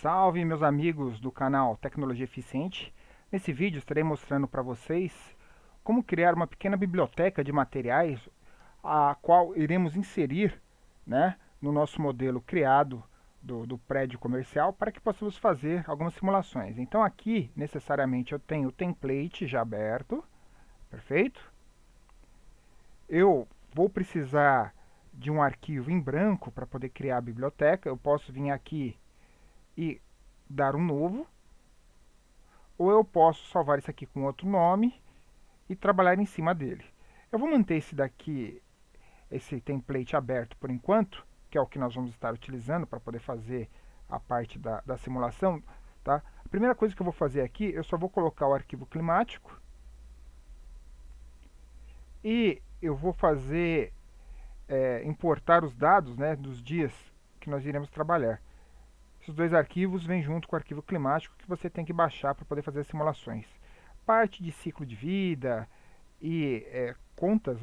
Salve meus amigos do canal Tecnologia Eficiente. Nesse vídeo estarei mostrando para vocês como criar uma pequena biblioteca de materiais a qual iremos inserir, no nosso modelo criado do prédio comercial para que possamos fazer algumas simulações. Então aqui necessariamente eu tenho o template já aberto, perfeito? Eu vou precisar de um arquivo em branco para poder criar a biblioteca. Eu posso vir aqui e dar um novo, ou eu posso salvar isso aqui com outro nome e trabalhar em cima dele. Eu vou manter esse template aberto por enquanto, que é o que nós vamos estar utilizando para poder fazer a parte da simulação. Tá? A primeira coisa que eu vou fazer aqui, eu só vou colocar o arquivo climático e eu vou fazer importar os dados, dos dias que nós iremos trabalhar. Esses dois arquivos vêm junto com o arquivo climático que você tem que baixar para poder fazer as simulações. Parte de ciclo de vida e contas,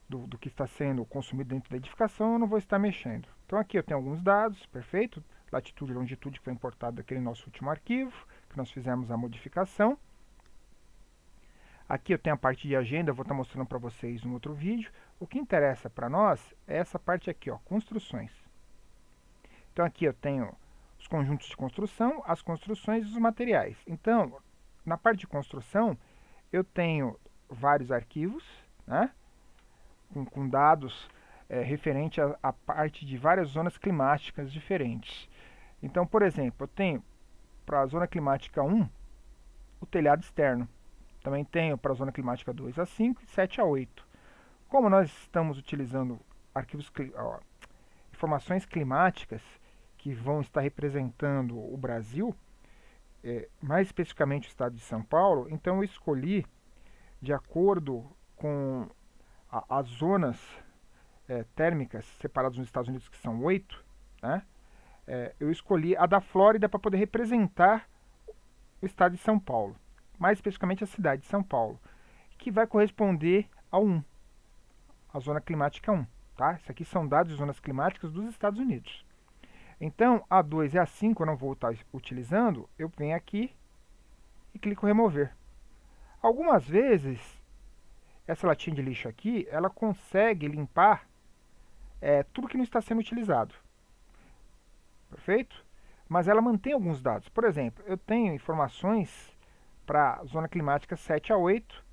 do que está sendo consumido dentro da edificação, eu não vou estar mexendo. Então aqui eu tenho alguns dados, perfeito? Latitude e longitude que foi importado daquele nosso último arquivo, que nós fizemos a modificação. Aqui eu tenho a parte de agenda, eu vou estar mostrando para vocês em outro vídeo. O que interessa para nós é essa parte aqui, ó, construções. Então aqui eu tenho os conjuntos de construção, as construções e os materiais. Então, na parte de construção, eu tenho vários arquivos, com dados referente à parte de várias zonas climáticas diferentes. Então, por exemplo, eu tenho para a zona climática 1 o telhado externo. Também tenho para a zona climática 2 a 5 e 7 a 8. Como nós estamos utilizando informações climáticas que vão estar representando o Brasil, mais especificamente o estado de São Paulo, então eu escolhi, de acordo com as zonas térmicas separadas nos Estados Unidos, que são 8, eu escolhi a da Flórida para poder representar o estado de São Paulo, mais especificamente a cidade de São Paulo, que vai corresponder ao 1, a zona climática 1. Tá? Isso aqui são dados de zonas climáticas dos Estados Unidos. Então, a 2 e a 5 eu não vou estar utilizando, eu venho aqui e clico em remover. Algumas vezes, essa latinha de lixo aqui, ela consegue limpar tudo que não está sendo utilizado. Perfeito? Mas ela mantém alguns dados. Por exemplo, eu tenho informações para a zona climática 7 a 8,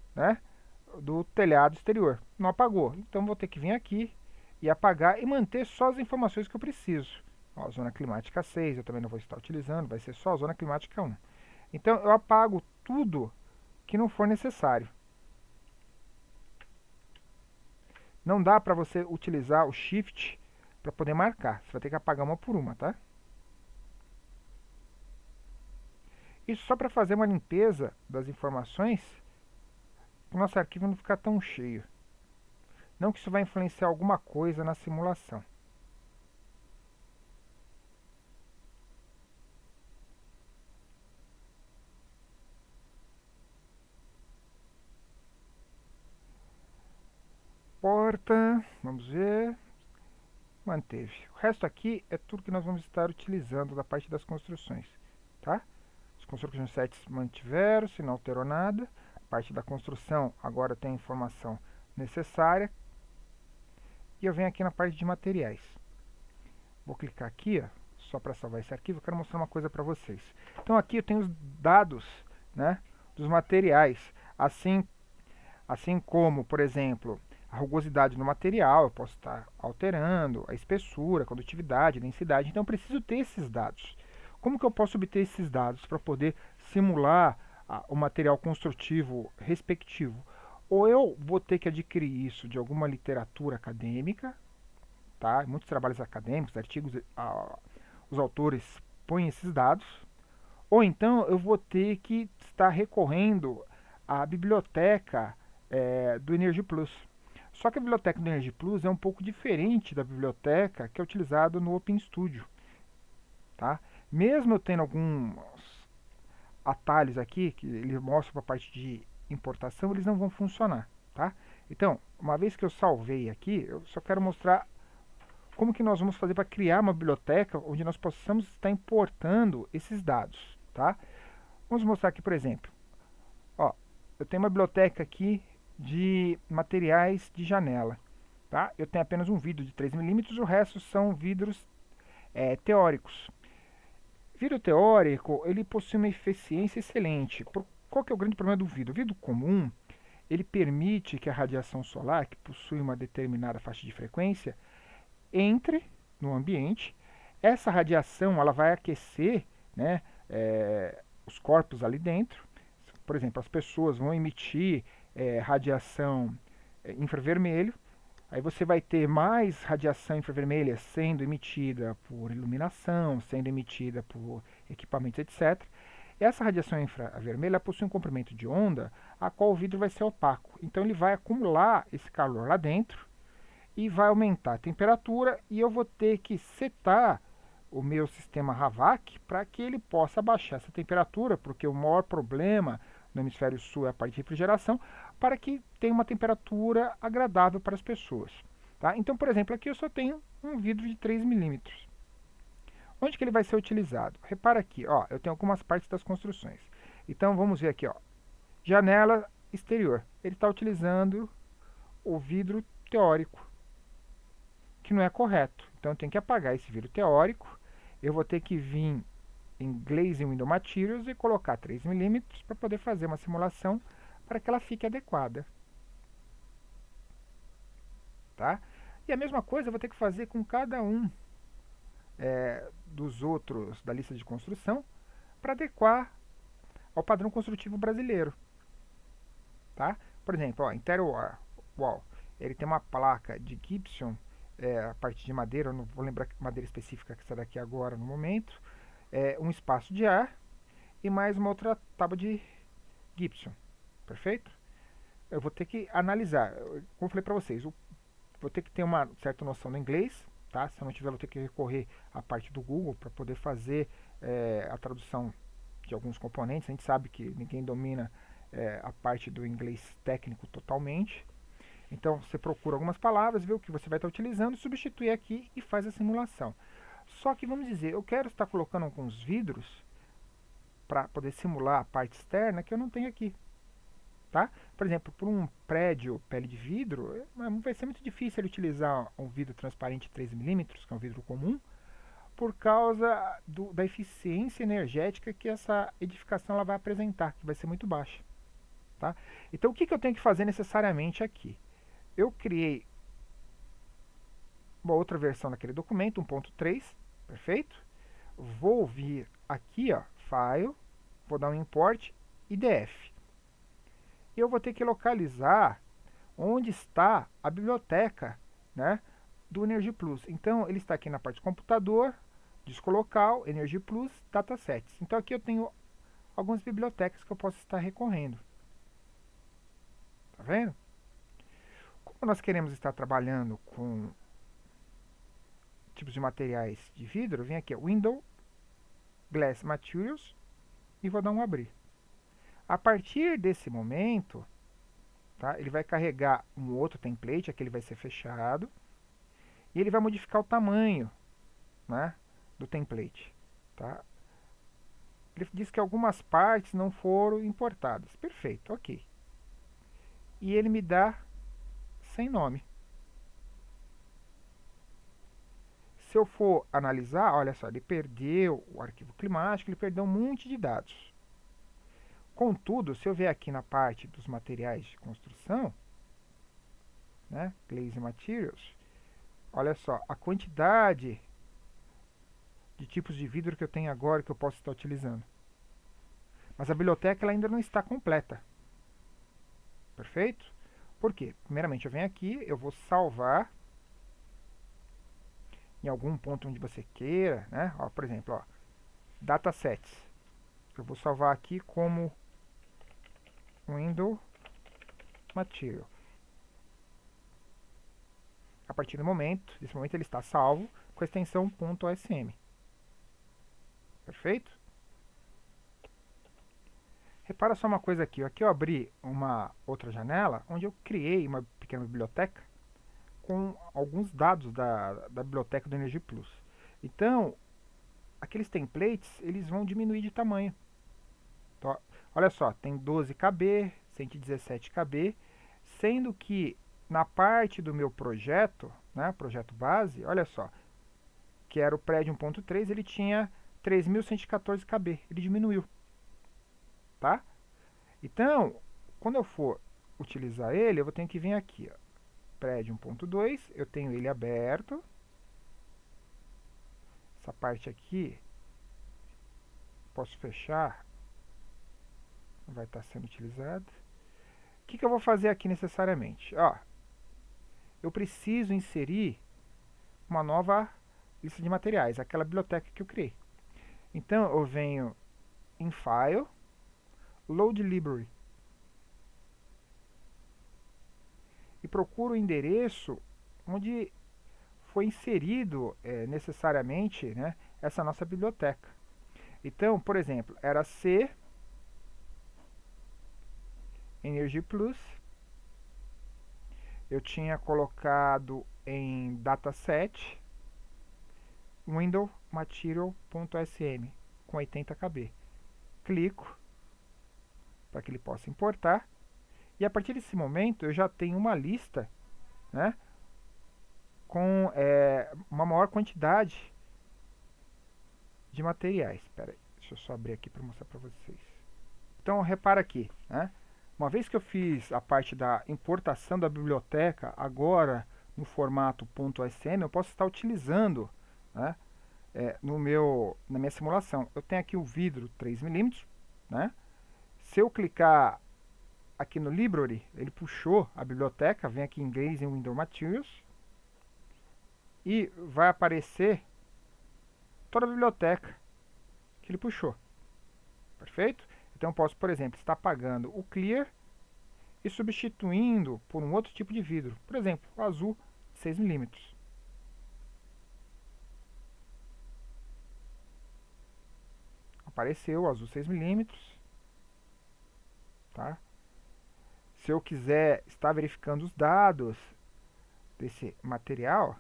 do telhado exterior. Não apagou. Então, vou ter que vir aqui e apagar e manter só as informações que eu preciso. Ó, zona climática 6 eu também não vou estar utilizando, vai ser só a zona climática 1. Então eu apago tudo que não for necessário. Não dá para você utilizar o Shift para poder marcar. Você vai ter que apagar uma por uma, tá? Isso só para fazer uma limpeza das informações para o nosso arquivo não ficar tão cheio. Não que isso vai influenciar alguma coisa na simulação. Porta, vamos ver, manteve. O resto aqui é tudo que nós vamos estar utilizando da parte das construções, tá? As construções 7 mantiveram, se não alterou nada. A parte da construção agora tem a informação necessária. E eu venho aqui na parte de materiais. Vou clicar aqui, ó, só para salvar esse arquivo. Eu quero mostrar uma coisa para vocês. Então aqui eu tenho os dados, dos materiais, assim como, por exemplo, a rugosidade do material, eu posso estar alterando, a espessura, a condutividade, a densidade, então eu preciso ter esses dados. Como que eu posso obter esses dados para poder simular o material construtivo respectivo? Ou eu vou ter que adquirir isso de alguma literatura acadêmica, tá? Muitos trabalhos acadêmicos, artigos, os autores põem esses dados, ou então eu vou ter que estar recorrendo à biblioteca do Energy Plus. Só que a biblioteca do Energy Plus é um pouco diferente da biblioteca que é utilizada no OpenStudio. Tá? Mesmo eu tendo alguns atalhos aqui, que ele mostra para a parte de importação, eles não vão funcionar. Tá? Então, uma vez que eu salvei aqui, eu só quero mostrar como que nós vamos fazer para criar uma biblioteca onde nós possamos estar importando esses dados, tá? Vamos mostrar aqui, por exemplo. Ó, eu tenho uma biblioteca aqui de materiais de janela, tá? Eu tenho apenas um vidro de 3 milímetros, o resto são vidros teóricos. Vidro teórico, ele possui uma eficiência excelente. Qual que é o grande problema do vidro? O vidro comum, ele permite que a radiação solar, que possui uma determinada faixa de frequência, entre no ambiente. Essa radiação ela vai aquecer, né, os corpos ali dentro. Por exemplo, as pessoas vão emitir radiação infravermelho. Aí você vai ter mais radiação infravermelha sendo emitida por iluminação, sendo emitida por equipamentos, etc. Essa radiação infravermelha possui um comprimento de onda a qual o vidro vai ser opaco. Então ele vai acumular esse calor lá dentro e vai aumentar a temperatura e eu vou ter que setar o meu sistema HVAC para que ele possa baixar essa temperatura, porque o maior problema no hemisfério sul é a parte de refrigeração, para que tenha uma temperatura agradável para as pessoas. Tá? Então, por exemplo, aqui eu só tenho um vidro de 3 milímetros. Onde que ele vai ser utilizado? Repara aqui, ó, eu tenho algumas partes das construções. Então vamos ver aqui, ó, janela exterior. Ele está utilizando o vidro teórico, que não é correto. Então eu tenho que apagar esse vidro teórico. Eu vou ter que vir em Glazing Window Materials e colocar 3 milímetros para poder fazer uma simulação para que ela fique adequada. Tá? E a mesma coisa eu vou ter que fazer com cada um dos outros da lista de construção para adequar ao padrão construtivo brasileiro. Tá? Por exemplo, ó, Interior Wall, ele tem uma placa de gypsum, a partir de madeira, eu não vou lembrar que madeira específica que está daqui agora no momento, um espaço de ar e mais uma outra tábua de gypsum, perfeito? Eu vou ter que analisar, como eu falei para vocês, vou ter que ter uma certa noção do inglês, tá? Se eu não tiver, vou ter que recorrer à parte do Google para poder fazer a tradução de alguns componentes. A gente sabe que ninguém domina a parte do inglês técnico totalmente. Então você procura algumas palavras, vê o que você vai estar utilizando, substitui aqui e faz a simulação. Só que vamos dizer, eu quero estar colocando alguns vidros para poder simular a parte externa que eu não tenho aqui. Tá? Por exemplo, por um prédio pele de vidro, vai ser muito difícil ele utilizar um vidro transparente 3 milímetros, que é um vidro comum, por causa da eficiência energética que essa edificação ela vai apresentar, que vai ser muito baixa. Tá? Então, o que eu tenho que fazer necessariamente aqui? Eu criei uma outra versão daquele documento, 1.3, perfeito? Vou vir aqui, ó, File, vou dar um Import, IDF. E eu vou ter que localizar onde está a biblioteca, né, do Energy Plus. Então, ele está aqui na parte de computador, disco local, Energy Plus, datasets. Então, aqui eu tenho algumas bibliotecas que eu posso estar recorrendo. Tá vendo? Como nós queremos estar trabalhando com tipos de materiais de vidro, eu venho aqui, Window, Glass Materials, e vou dar um abrir. A partir desse momento, tá, ele vai carregar um outro template, aqui ele vai ser fechado, e ele vai modificar o tamanho, né, do template. Tá? Ele diz que algumas partes não foram importadas. Perfeito, ok. E ele me dá sem nome. Se eu for analisar, olha só, ele perdeu o arquivo climático, ele perdeu um monte de dados. Contudo, se eu ver aqui na parte dos materiais de construção, né, Glaze Materials, olha só, a quantidade de tipos de vidro que eu tenho agora que eu posso estar utilizando. Mas a biblioteca ela ainda não está completa. Perfeito? Por quê? Primeiramente eu venho aqui, eu vou salvar em algum ponto onde você queira, né? Ó, por exemplo, ó, datasets. Eu vou salvar aqui como Window Material. A partir desse momento ele está salvo com a extensão .osm. Perfeito? Repara só uma coisa aqui. Aqui eu abri uma outra janela onde eu criei uma pequena biblioteca com alguns dados da biblioteca do Energy Plus. Então, aqueles templates, eles vão diminuir de tamanho. Então, olha só, tem 12 KB, 117 KB, sendo que na parte do meu projeto, né, projeto base, olha só, que era o prédio 1.3, ele tinha 3.114 KB, ele diminuiu, tá? Então, quando eu for utilizar ele, eu vou ter que vir aqui, ó, prédio 1.2, eu tenho ele aberto, essa parte aqui, posso fechar, vai estar sendo utilizado. O que eu vou fazer aqui necessariamente? Ó, eu preciso inserir uma nova lista de materiais, aquela biblioteca que eu criei. Então eu venho em File, Load Library e procuro o endereço onde foi inserido necessariamente, né, essa nossa biblioteca. Então, por exemplo, era C Energy Plus. Eu tinha colocado em dataset window material.sm com 80 KB. Clico para que ele possa importar. E a partir desse momento eu já tenho uma lista, né, com uma maior quantidade de materiais. Espera aí, deixa eu só abrir aqui para mostrar para vocês. Então repara aqui, né? Uma vez que eu fiz a parte da importação da biblioteca, agora no formato .sm, eu posso estar utilizando, né, na minha simulação. Eu tenho aqui o vidro 3mm, né? Se eu clicar aqui no Library, ele puxou a biblioteca, vem aqui em inglês em Window Materials, e vai aparecer toda a biblioteca que ele puxou. Perfeito? Então eu posso, por exemplo, estar apagando o Clear e substituindo por um outro tipo de vidro. Por exemplo, o azul 6mm. Apareceu o azul 6mm. Tá? Se eu quiser estar verificando os dados desse material,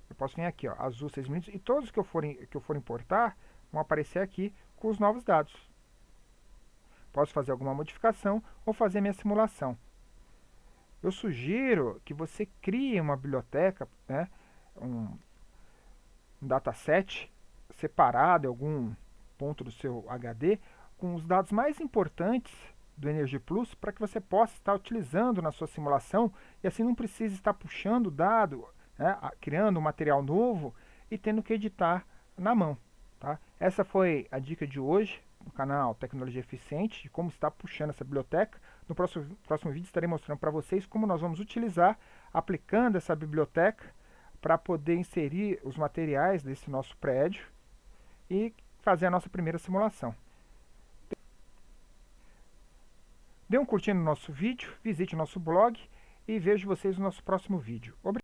eu posso vir aqui, ó, azul 6mm, e todos que eu for importar vão aparecer aqui com os novos dados. Posso fazer alguma modificação ou fazer minha simulação. Eu sugiro que você crie uma biblioteca, né, um dataset separado em algum ponto do seu HD com os dados mais importantes do Energy Plus para que você possa estar utilizando na sua simulação e assim não precise estar puxando dado, né, criando um material novo e tendo que editar na mão. Tá? Essa foi a dica de hoje no canal Tecnologia Eficiente, de como estar puxando essa biblioteca. No próximo vídeo estarei mostrando para vocês como nós vamos utilizar, aplicando essa biblioteca para poder inserir os materiais desse nosso prédio e fazer a nossa primeira simulação. Dê um curtir no nosso vídeo, visite o nosso blog e vejo vocês no nosso próximo vídeo. Obrigado.